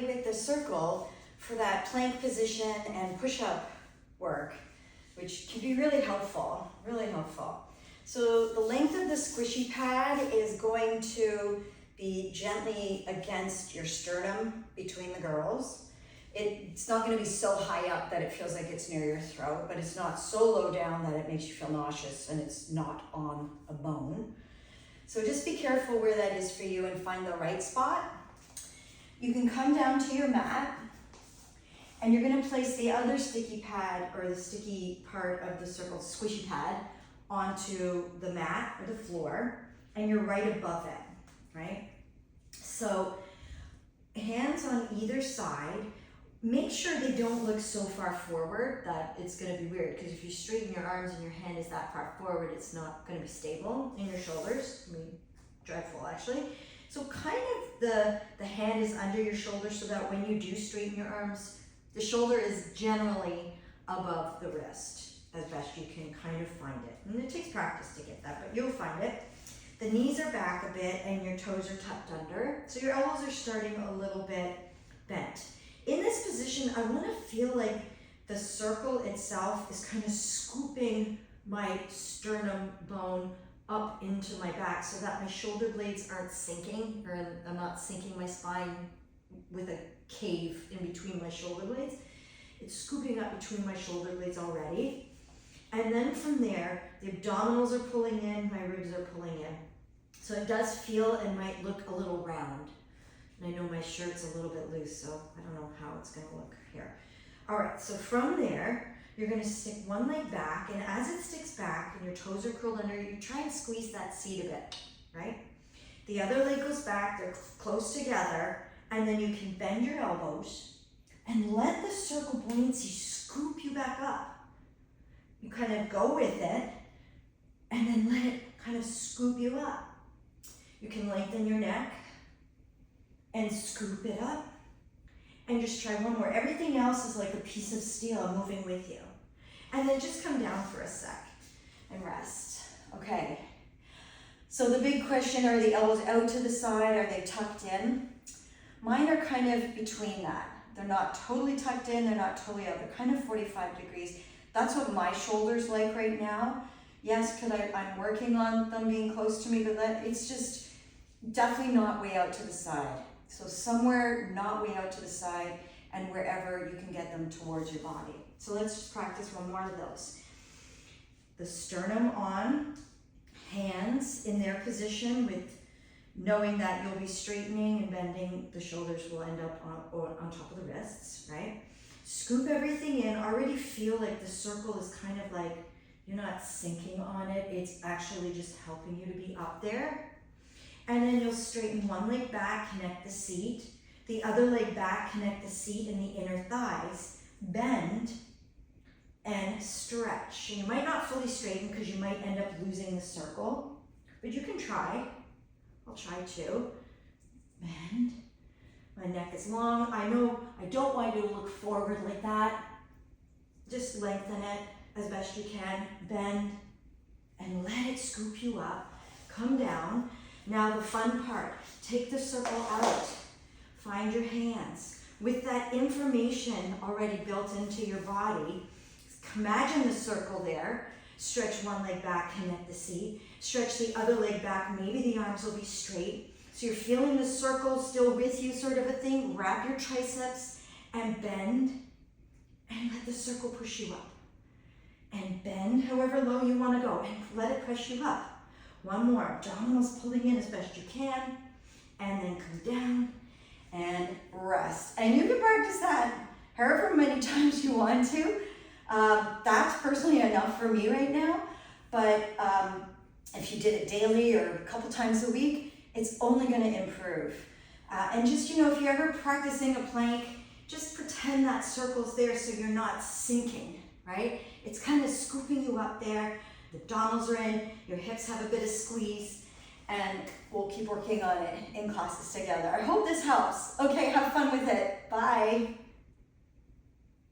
away with the circle for that plank position and push-up work, which can be really helpful, really helpful. So the length of the squishy pad is going to be gently against your sternum between the girls. It's not going to be so high up that it feels like it's near your throat, but it's not so low down that it makes you feel nauseous and it's not on a bone. So just be careful where that is for you and find the right spot. You can come down to your mat and you're going to place the other sticky pad or the sticky part of the circle squishy pad onto the mat or the floor, and you're right above it, right? So hands on either side. Make sure they don't look so far forward that it's going to be weird, because if you straighten your arms and your hand is that far forward, it's not going to be stable in your shoulders. I mean, dreadful actually. So kind of the hand is under your shoulder so that when you do straighten your arms, the shoulder is generally above the wrist as best you can kind of find it. And it takes practice to get that, but you'll find it. The knees are back a bit and your toes are tucked under. So your elbows are starting a little bit bent. In this position, I want to feel like the circle itself is kind of scooping my sternum bone up into my back so that my shoulder blades aren't sinking, or I'm not sinking my spine with a cave in between my shoulder blades. It's scooping up between my shoulder blades already. And then from there, the abdominals are pulling in, my ribs are pulling in. So it does feel and might look a little round. And I know my shirt's a little bit loose, so I don't know how it's gonna look here. All right, so from there, you're gonna stick one leg back, and as it sticks back and your toes are curled under, you try and squeeze that seat a bit, right? The other leg goes back, they're close together, and then you can bend your elbows and let the circle buoyancy scoop you back up. You kind of go with it and then let it kind of scoop you up. You can lengthen your neck and scoop it up, and just try one more. Everything else is like a piece of steel moving with you. And then just come down for a sec and rest. Okay. So the big question, are the elbows out to the side? Are they tucked in? Mine are kind of between that. They're not totally tucked in, they're not totally out. They're kind of 45 degrees. That's what my shoulder's like right now. Yes, because I'm working on them being close to me, but it's just definitely not way out to the side. So somewhere not way out to the side, and wherever you can get them towards your body. So let's just practice one more of those. The sternum on, hands in their position, with knowing that you'll be straightening and bending, the shoulders will end up on top of the wrists, right? Scoop everything in, already feel like the circle is kind of like, you're not sinking on it, it's actually just helping you to be up there. And then you'll straighten one leg back, connect the seat, the other leg back, connect the seat and the inner thighs, bend and stretch. And you might not fully straighten because you might end up losing the circle, but you can try. I'll try too. Bend. My neck is long. I know I don't want you to look forward like that. Just lengthen it as best you can. Bend and let it scoop you up. Come down. Now the fun part, take the circle out. Find your hands. With that information already built into your body, imagine the circle there. Stretch one leg back, connect the seat. Stretch the other leg back, maybe the arms will be straight. So you're feeling the circle still with you, sort of a thing. Wrap your triceps and bend and let the circle push you up. And bend however low you want to go and let it push you up. One more, abdominals pulling in as best you can, and then come down and rest. And you can practice that however many times you want to. That's personally enough for me right now, but if you did it daily or a couple times a week, it's only going to improve. And just, if you're ever practicing a plank, just pretend that circle's there so you're not sinking, right? It's kind of scooping you up there. The abdominals are in, your hips have a bit of squeeze, and we'll keep working on it in classes together. I hope this helps. Okay, have fun with it. Bye.